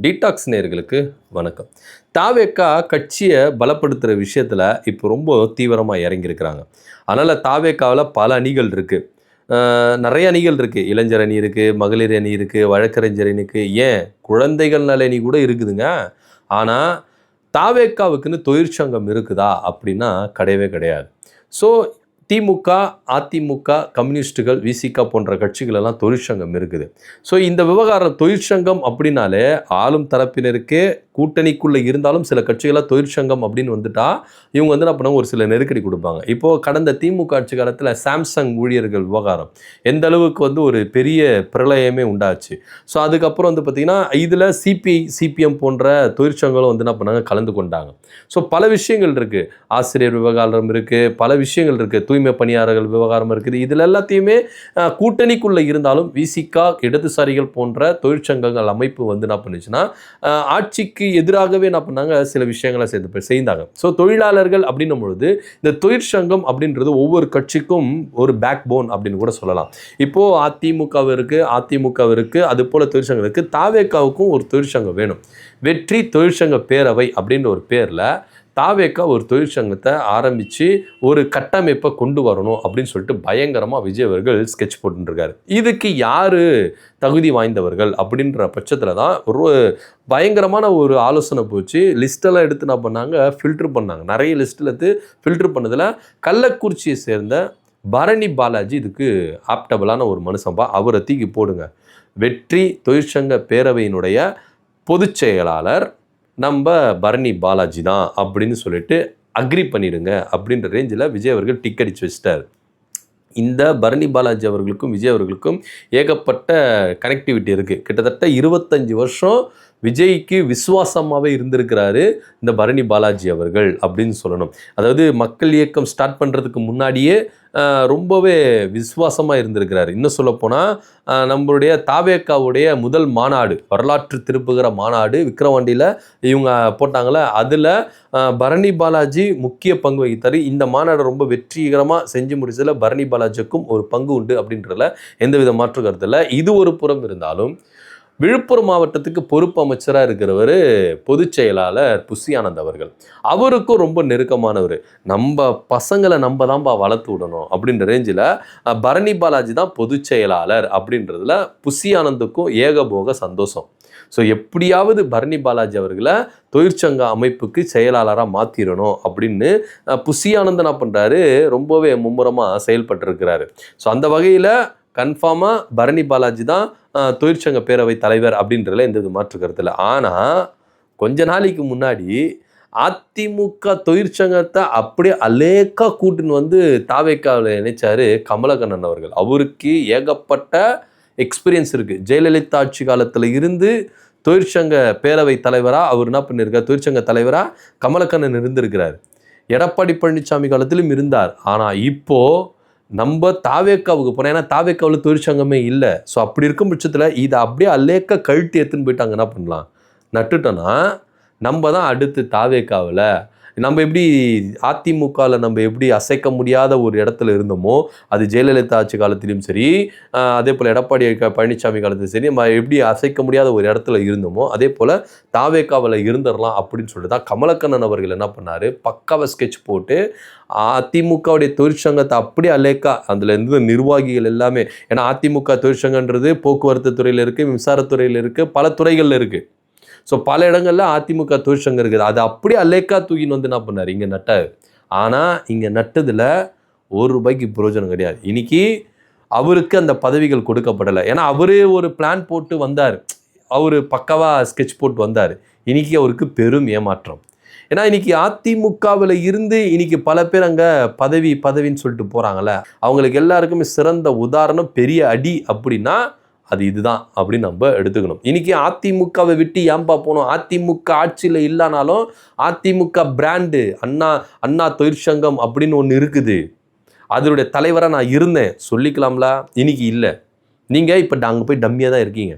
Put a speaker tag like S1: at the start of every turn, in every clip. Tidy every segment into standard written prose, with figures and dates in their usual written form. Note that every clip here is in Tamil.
S1: டீடாக்ஸ் நேயர்களுக்கு வணக்கம். தாவேக்கா கட்சியை பலப்படுத்துகிற விஷயத்தில் இப்போ ரொம்ப தீவிரமாக இறங்கியிருக்கிறாங்க. அதனால் தாவேக்காவில் பல அணிகள் இருக்குது. நிறைய அணிகள் இருக்குது. இளைஞர் அணி இருக்குது, மகளிர் அணி இருக்குது, வழக்கறிஞர் அணி இருக்குது, ஏன் குழந்தைகள் நல அணி கூட இருக்குதுங்க. ஆனால் தாவேக்காவுக்குன்னு தொழிற்சங்கம் இருக்குதா அப்படின்னா கிடையவே கிடையாது. ஸோ திமுக, அதிமுக, கம்யூனிஸ்டுகள், விசிக போன்ற கட்சிகள் எல்லாம் தொழிற்சங்கம் இருக்குது. ஸோ இந்த விவகாரம் தொழிற்சங்கம் அப்படின்னாலே ஆளும் தரப்பினருக்கு கூட்டணிக்குள்ளே இருந்தாலும் சில கட்சிகளாக தொழிற்சங்கம் அப்படின்னு வந்துட்டா இவங்க வந்து என்ன பண்ணுவாங்க, ஒரு சில நெருக்கடி கொடுப்பாங்க. இப்போது கடந்த திமுக ஆட்சி காலத்தில் சாம்சங் ஊழியர்கள் விவகாரம் எந்த அளவுக்கு வந்து ஒரு பெரிய பிரளயமே உண்டாச்சு. ஸோ அதுக்கப்புறம் வந்து பார்த்திங்கன்னா இதில் சிபிஐ, சிபிஎம் போன்ற தொழிற்சங்கங்களும் வந்து என்ன பண்ணாங்க, கலந்து கொண்டாங்க. ஸோ பல விஷயங்கள் இருக்குது. ஆசிரியர் விவகாரம் இருக்குது, பல விஷயங்கள் இருக்குது, தூய்மை பணியாளர்கள் விவகாரம் இருக்குது. இதில் எல்லாத்தையுமே கூட்டணிக்குள்ளே இருந்தாலும் விசிகா, இடதுசாரிகள் போன்ற தொழிற்சங்கங்கள் அமைப்பு வந்து என்ன பண்ணுச்சுன்னா ஆட்சிக்கு எதிராகவே என்ன பண்ணாங்க, சில விஷயங்களை செய்தாங்க. ஸோ தொழிலாளர்கள் அப்படின்னும் பொழுது இந்த தொழிற்சங்கம் அப்படின்றது ஒவ்வொரு கட்சிக்கும் ஒரு பேக் போன் அப்படின்னு கூட சொல்லலாம். இப்போது அதிமுக இருக்கு, அது போல தொழிற்சங்கம் இருக்குது. தாவேக்காவுக்கும் ஒரு தொழிற்சங்கம் வேணும். வெற்றி தொழிற்சங்க பேரவை அப்படின்ற ஒரு பேரில் தாவேக்கா ஒரு தொழிற்சங்கத்தை ஆரம்பித்து ஒரு கட்டமைப்பை கொண்டு வரணும் அப்படின்னு சொல்லிட்டு பயங்கரமாக விஜய் அவர்கள் ஸ்கெட்ச் போட்டுருக்காரு. இதுக்கு யார் தகுதி வாய்ந்தவர்கள் அப்படின்ற பட்சத்தில் தான் ஒரு பயங்கரமான ஒரு ஆலோசனை போச்சு. லிஸ்ட்டெல்லாம் எடுத்து என்ன பண்ணாங்க, ஃபில்ட்ரு பண்ணாங்க. நிறைய லிஸ்ட்டில் எடுத்து ஃபில்ட்ரு பண்ணதில் கள்ளக்குறிச்சியை சேர்ந்த பரணி பாலாஜி இதுக்கு ஆப்டபிளான ஒரு மனுஷன்பா, அவரை தூக்கி போடுங்க. வெற்றி தொழிற்சங்க பேரவையினுடைய பொதுச் செயலாளர் நம்ம பரணி பாலாஜி தான் அப்படின்னு சொல்லிட்டு அக்ரி பண்ணிடுங்க அப்படின்ற ரேஞ்சில் விஜய் அவர்கள் டிக் அடிச்சு வச்சிட்டார். இந்த பரணி பாலாஜி அவர்களுக்கும் விஜய் அவர்களுக்கும் ஏகப்பட்ட கனெக்டிவிட்டி இருக்குது. கிட்டத்தட்ட 25 வருஷம் விஜய்க்கு விசுவாசமாகவே இருந்திருக்கிறாரு இந்த பரணி பாலாஜி அவர்கள் அப்படின்னு சொல்லணும். அதாவது மக்கள் இயக்கம் ஸ்டார்ட் பண்ணுறதுக்கு முன்னாடியே ரொம்பவே விசுவாசமாக இருந்திருக்கிறாரு. இன்னும் சொல்லப்போனால் நம்மளுடைய தாவேக்காவுடைய முதல் மாநாடு, வரலாற்று திருப்புகிற மாநாடு விக்கிரவாண்டியில் இவங்க போட்டாங்களே, அதில் பரணி பாலாஜி முக்கிய பங்கு வகித்தார். இந்த மாநாடு ரொம்ப வெற்றிகரமாக செஞ்சு முடிச்சதில் பரணி பாலாஜிக்கும் ஒரு பங்கு உண்டு அப்படின்றதுல எந்தவித மாற்று கருத்து இல்லை. இது ஒரு புறம் இருந்தாலும் விழுப்புரம் மாவட்டத்துக்கு பொறுப்பு அமைச்சராக இருக்கிறவர் பொதுச் செயலாளர் புசி ஆனந்த் அவர்கள், அவருக்கும் ரொம்ப நெருக்கமானவர். நம்ம பசங்களை நம்ம தான்ப்பா வளர்த்து விடணும் அப்படின்ற ரேஞ்சில் பரணி பாலாஜி தான் பொதுச் செயலாளர் அப்படின்றதுல புசி ஆனந்துக்கும் ஏகபோக சந்தோஷம். ஸோ எப்படியாவது பரணி பாலாஜி அவர்களை தொழிற்சங்க அமைப்புக்கு செயலாளராக மாற்றிடணும் அப்படின்னு புசி ஆனந்த் என்ன பண்ணுறாரு, ரொம்பவே மும்முரமாக செயல்பட்டுருக்கிறாரு. ஸோ அந்த வகையில் கன்ஃபார்மாக பரணி பாலாஜி தான் தொழிற்சங்க பேரவை தலைவர் அப்படின்றதுல எந்த மாற்று கருத்து இல்லை. ஆனால் கொஞ்ச நாளைக்கு முன்னாடி அதிமுக தொழிற்சங்கத்தை அப்படியே அலேக்கா கூட்டுன்னு வந்து தாவேக்காவில் இணைச்சார் கமலக்கண்ணன் அவர்கள். அவருக்கு ஏகப்பட்ட எக்ஸ்பீரியன்ஸ் இருக்குது. ஜெயலலிதா ஆட்சி காலத்தில் இருந்து தொழிற்சங்க பேரவை தலைவராக அவர் என்ன பண்ணியிருக்கார், தொழிற்சங்க தலைவராக கமலக்கண்ணன் இருந்திருக்கிறார். எடப்பாடி பழனிசாமி காலத்திலும் இருந்தார். ஆனால் இப்போது நம்ம தாவேக்காவுக்கு போனோம். ஏன்னா தாவேக்காவில் தொழிற்சங்கமே இல்லை. ஸோ அப்படி இருக்கும் பட்சத்தில் இதை அப்படியே அல்லேக்க கழட்டி எடுத்துன்னு போயிட்டாங்க. என்ன பண்ணலாம், நட்டுட்டோன்னா நம்ம தான் அடுத்து தாவேக்காவில் நம்ம எப்படி அதிமுகவில் நம்ம எப்படி அசைக்க முடியாத ஒரு இடத்துல இருந்தோமோ, அது ஜெயலலிதா ஆட்சி காலத்திலையும் சரி, அதே போல் எடப்பாடி பழனிசாமி காலத்திலும் சரி, நம்ம எப்படி அசைக்க முடியாத ஒரு இடத்துல இருந்தோமோ அதே போல் தாவேக்காவில் இருந்துடலாம் அப்படின்னு சொல்லிட்டு தான் கமலக்கண்ணன் அவர்கள் என்ன பண்ணார், பக்காவை ஸ்கெட்ச் போட்டு அதிமுகவுடைய தொழிற்சங்கத்தை அப்படியே அலேக்கா அதில் இருந்து நிர்வாகிகள் எல்லாமே, ஏன்னா அதிமுக தொழிற்சங்கன்றது போக்குவரத்து துறையில் இருக்குது, மின்சாரத்துறையில் இருக்குது, பல துறைகளில் இருக்குது. ஸோ பல இடங்களில் அதிமுக தொழிற்சங்கம் இருக்குது. அது அப்படியே அலேக்கா தூக்கின்னு வந்து என்ன பண்ணார், இங்கே நட்டார். ஆனால் இங்கே நட்டதில் ₹1 பிரயோஜனம் கிடையாது. இன்னைக்கு அவருக்கு அந்த பதவிகள் கொடுக்கப்படலை. ஏன்னா அவரே ஒரு பிளான் போட்டு வந்தார், அவர் பக்காவாக ஸ்கெட்ச் போட்டு வந்தார். இன்னைக்கு அவருக்கு பெரும் ஏமாற்றம். ஏன்னா இன்னைக்கு அதிமுகவில் இருந்து இன்னைக்கு பல பேர் அங்கே பதவின்னு சொல்லிட்டு போகிறாங்கல்ல, அவங்களுக்கு எல்லாருக்குமே சிறந்த உதாரணம் பெரிய அடி அப்படின்னா அது இதுதான் அப்படின்னு நம்ம எடுத்துக்கணும். இன்னைக்கு அதிமுகவை விட்டு ஏன்பா போனோம், அதிமுக ஆட்சியில் இல்லைனாலும் அதிமுக பிராண்டு அண்ணா தொழிற்சங்கம் அப்படின்னு ஒன்று இருக்குது, அதனுடைய தலைவராக நான் இருந்தேன் சொல்லிக்கலாம்ல. இன்னைக்கு இல்லை. நீங்கள் இப்போ அங்கே போய் டம்மியாக தான் இருக்கீங்க.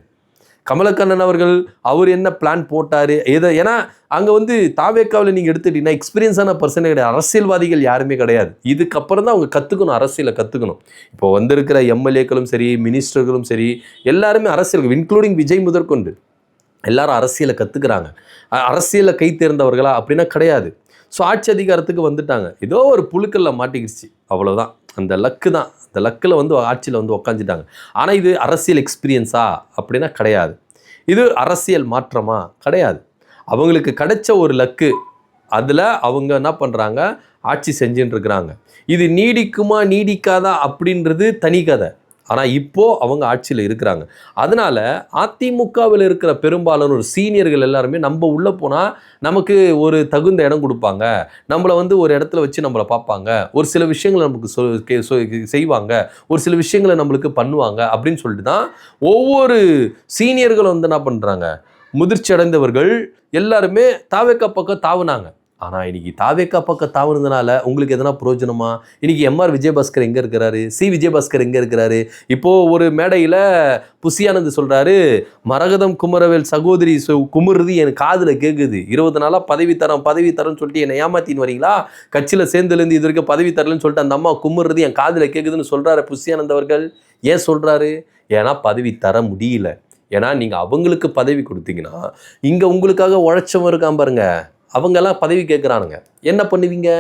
S1: கமலக்கண்ணன் அவர்கள் அவர் என்ன பிளான் போட்டார் ஏன்னா அங்கே வந்து தாவேக்காவில் நீங்கள் எடுத்துக்கிட்டீங்கன்னா எக்ஸ்பீரியன்ஸான பர்சனே கிடையாது, அரசியல்வாதிகள் யாருமே கிடையாது. இதுக்கப்புறம் தான் அவங்க கற்றுக்கணும், அரசியலை கற்றுக்கணும். இப்போ வந்திருக்கிற எம்எல்ஏக்களும் சரி, மினிஸ்டர்களும் சரி, எல்லாருமே அரசியல், இன்க்ளூடிங் விஜய் முதற்கொண்டு எல்லாரும் அரசியலை கற்றுக்குறாங்க. அரசியலில் கை தேர்ந்தவர்களா அப்படின்னா கிடையாது. ஸோ ஆட்சி அதிகாரத்துக்கு வந்துட்டாங்க, ஏதோ ஒரு புழுக்களில் மாட்டிக்கிடுச்சு, அவ்வளோதான். அந்த லக்கு தான், அந்த லக்கில் வந்து ஆட்சியில் வந்து உக்காந்துட்டாங்க. ஆனால் இது அரசியல் எக்ஸ்பீரியன்ஸா அப்படின்னா கிடையாது. இது அரசியல் மாற்றமா கிடையாது. அவங்களுக்கு கிடைச்ச ஒரு லக்கு, அதில் அவங்க என்ன பண்ணுறாங்க, ஆட்சி செஞ்சுட்டு இருக்கிறாங்க. இது நீடிக்குமா நீடிக்காதா அப்படின்றது தனி கதை. ஆனால் இப்போது அவங்க ஆட்சியில் இருக்கிறாங்க. அதனால் அதிமுகவில் இருக்கிற பெரும்பாலான ஒரு சீனியர்கள் எல்லாருமே நம்ம உள்ளே போனால் நமக்கு ஒரு தகுந்த இடம் கொடுப்பாங்க, நம்மளை வந்து ஒரு இடத்துல வச்சு நம்மளை பார்ப்பாங்க, ஒரு சில விஷயங்களை நமக்கு செய்வாங்க, ஒரு சில விஷயங்களை நம்மளுக்கு பண்ணுவாங்க அப்படின்னு சொல்லிட்டு தான் ஒவ்வொரு சீனியர்களும் வந்து என்ன பண்ணுறாங்க, முதிர்ச்சி அடைந்தவர்கள் எல்லாருமே தாவேக்கா பக்கம் தாவுனாங்க. ஆனால் இன்னைக்கு தாவேக்கா பக்கம் தாவுனதுனால உங்களுக்கு எதனா பிரயோஜனமா? இன்னைக்கு எம்ஆர் விஜயபாஸ்கர் எங்கே இருக்கிறாரு, விஜயபாஸ்கர் எங்கே இருக்கிறாரு? இப்போது ஒரு மேடையில் புசியானந்த் சொல்கிறாரு, மரகதம் குமரவேல் சகோதரி குமுறுது என் காதில் கேட்குது, 20 நாளாக பதவி தரம்னு சொல்லிட்டு என்னை ஏமாத்தின்னு வரீங்களா, கட்சியில் சேர்ந்துலேருந்து இது வரைக்கும் பதவி தரலன்னு சொல்லிட்டு அந்த அம்மா குமுறுது என் காதில் கேட்குதுன்னு சொல்கிறாரு புசியானந்த் அவர்கள். ஏன் சொல்கிறாரு? ஏன்னா பதவி தர முடியல. ஏன்னா நீங்கள் அவங்களுக்கு பதவி கொடுத்தீங்கன்னா இங்கே உங்களுக்காக உழைச்சவன் இருக்கான் பாருங்க, அவங்கெல்லாம் பதவி கேட்குறானுங்க, என்ன பண்ணுவீங்க?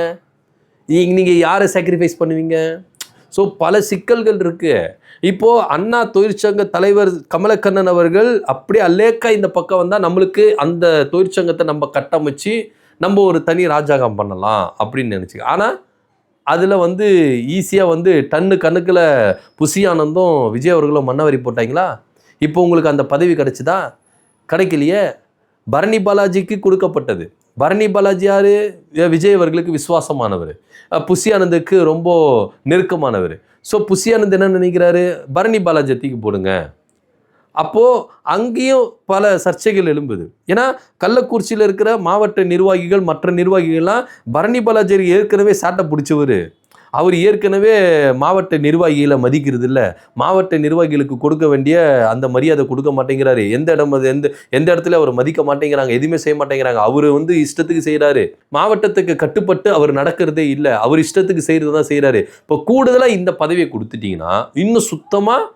S1: நீங்கள் யாரை சாக்ரிஃபைஸ் பண்ணுவீங்க? ஸோ பல சிக்கல்கள் இருக்குது. இப்போது அண்ணா தொழிற்சங்க தலைவர் கமலக்கண்ணன் அவர்கள் அப்படியே அல்லேக்கா இந்த பக்கம் வந்தால் நம்மளுக்கு அந்த தொழிற்சங்கத்தை நம்ம கட்டமைச்சு நம்ம ஒரு தனி ராஜாங்கம் பண்ணலாம் அப்படின்னு நினச்சி, ஆனால் அதில் வந்து ஈஸியாக வந்து டன்னு கணக்கில் புசியானந்தும் விஜய் அவர்களும் மன்னவரி போட்டாங்களா? இப்போ உங்களுக்கு அந்த பதவி கிடைச்சிதா? கிடைக்கலையே. பரணி பாலாஜிக்கு கொடுக்கப்பட்டது. பரணி பாலாஜி யார்? விஜய் அவர்களுக்கு விசுவாசமானவர், புசியானந்துக்கு ரொம்ப நெருக்கமானவர். ஸோ புசியானந்த் என்ன நினைக்கிறாரு, பரணி பாலாஜியை தூக்கி போடுங்க. அப்போது அங்கேயும் பல சர்ச்சைகள் எழும்புது. ஏன்னா கள்ளக்குறிச்சியில் இருக்கிற மாவட்ட நிர்வாகிகள் மற்ற நிர்வாகிகள்லாம் பரணி பாலாஜி ஏற்கனவே சாட்டை பிடிச்சவர், அவர் ஏற்கனவே மாவட்ட நிர்வாகிகளை மதிக்கிறது இல்லை, மாவட்ட நிர்வாகிகளுக்கு கொடுக்க வேண்டிய அந்த மரியாதை கொடுக்க மாட்டேங்கிறாரு. எந்த இடத்துல அவர் மதிக்க மாட்டேங்கிறாங்க, எதுவுமே செய்ய மாட்டேங்கிறாங்க. அவர் வந்து இஷ்டத்துக்கு செய்கிறாரு, மாவட்டத்துக்கு கட்டுப்பட்டு அவர் நடக்கிறதே இல்லை, அவர் இஷ்டத்துக்கு செய்கிறது தான் செய்கிறாரு. இப்போ கூடுதலாக இந்த பதவியை கொடுத்துட்டிங்கன்னா இன்னும் சுத்தமாக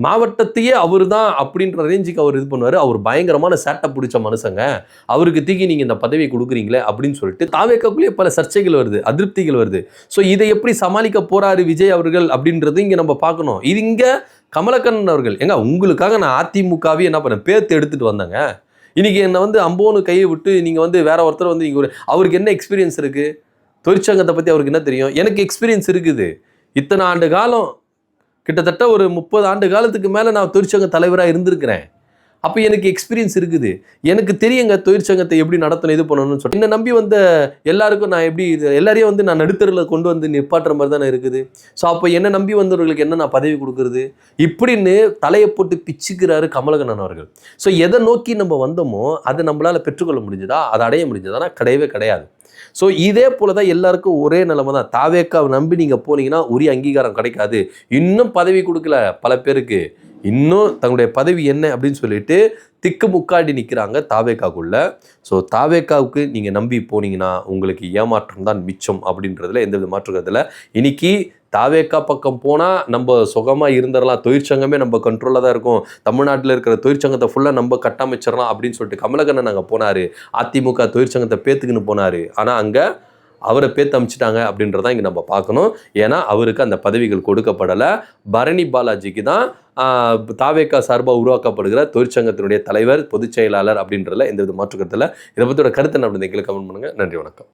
S1: மாவட்டத்தையே அவர் தான் அப்படின்ற ரேஞ்சுக்கு அவர் இது பண்ணுவார். அவர் பயங்கரமான சேட்டை பிடிச்ச மனுஷங்க, அவருக்கு தூக்கி நீங்கள் இந்த பதவியை கொடுக்குறீங்களே அப்படின்னு சொல்லிட்டு தாவேக்காக்குள்ளேயே பல சர்ச்சைகள் வருது, அதிருப்திகள் வருது. ஸோ இதை எப்படி சமாளிக்க போகிறாரு விஜய் அவர்கள் அப்படின்றது இங்கே நம்ம பார்க்கணும். இது இங்கே கமலக்கண்ணன் அவர்கள், ஏங்க உங்களுக்காக நான் அதிமுகவே என்ன பண்ணேன், பேர்த்து எடுத்துகிட்டு வந்தேங்க. இன்றைக்கி என்னை வந்து அம்போன்னு கையை விட்டு நீங்கள் வந்து வேற ஒருத்தர் வந்து இங்கே அவருக்கு என்ன எக்ஸ்பீரியன்ஸ் இருக்குது, தொழிற்சங்கத்தை பற்றி அவருக்கு என்ன தெரியும்? எனக்கு எக்ஸ்பீரியன்ஸ் இருக்குது. இத்தனை ஆண்டு காலம், கிட்டத்தட்ட ஒரு 30 ஆண்டு காலத்துக்கு மேலே நான் தொழிற்சங்க தலைவராக இருந்திருக்கிறேன். அப்போ எனக்கு எக்ஸ்பீரியன்ஸ் இருக்குது, எனக்கு தெரியுங்க தொழிற்சங்கத்தை எப்படி நடத்தணும், இது பண்ணணும்னு சொல்லி என்னை நம்பி வந்த எல்லாருக்கும் நான் எப்படி எல்லாரையும் வந்து நான் நடுத்தரில் கொண்டு வந்து நிப்பாட்டுற மாதிரி தானே இருக்குது. ஸோ அப்போ என்னை நம்பி வந்தவர்களுக்கு என்ன நான் பதவி கொடுக்குறது இப்படின்னு தலையை போட்டு பிச்சுக்கிறாரு கமலக்கண்ணன் அவர்கள். ஸோ எதை நோக்கி நம்ம வந்தோமோ அதை நம்மளால் பெற்றுக்கொள்ள முடிஞ்சதா, அதை அடைய முடிஞ்சதானா? கிடையவே கிடையாது. ஸோ இதே போல தான் எல்லாருக்கும் ஒரே நிலைமை தான். தாவேக்காவை நம்பி நீங்கள் போனீங்கன்னா உரிய அங்கீகாரம் கிடைக்காது. இன்னும் பதவி கொடுக்கல பல பேருக்கு, இன்னும் தங்களுடைய பதவி என்ன அப்படின்னு சொல்லிட்டு திக்கு முக்காடி நிற்கிறாங்க தாவேக்காக்குள்ள. ஸோ தாவேக்காவுக்கு நீங்கள் நம்பி போனீங்கன்னா உங்களுக்கு ஏமாற்றம் தான் மிச்சம் அப்படின்றதுல எந்தவித மாற்றுக்கிறதுல. இன்னைக்கு தாவேக்கா பக்கம் போனால் நம்ம சுகமாக இருந்துடலாம், தொழிற்சங்கமே நம்ம கண்ட்ரோலில் தான் இருக்கும், தமிழ்நாட்டில் இருக்கிற தொழிற்சங்கத்தை ஃபுல்லாக நம்ம கட்டமைச்சிடலாம் அப்படின்னு சொல்லிட்டு கமலக்கண்ணன் அங்கே போனார். அதிமுக தொழிற்சங்கத்தை பேத்துக்குன்னு போனார். ஆனால் அங்கே அவரை பேத்து அமைச்சிட்டாங்க அப்படின்றதான் இங்கே நம்ம பார்க்கணும். ஏன்னா அவருக்கு அந்த பதவிகள் கொடுக்கப்படலை. பரணி பாலாஜிக்கு தான் தாவேக்கா சார்பாக உருவாக்கப்படுகிற தொழிற்சங்கத்தினுடைய தலைவர், பொதுச் செயலாளர் அப்படின்றதுல எந்தவித மாற்றுக்கிறதுல. இதை பற்றியோட கருத்து என்ன அப்படின்னு கமெண்ட் பண்ணுங்கள். நன்றி, வணக்கம்.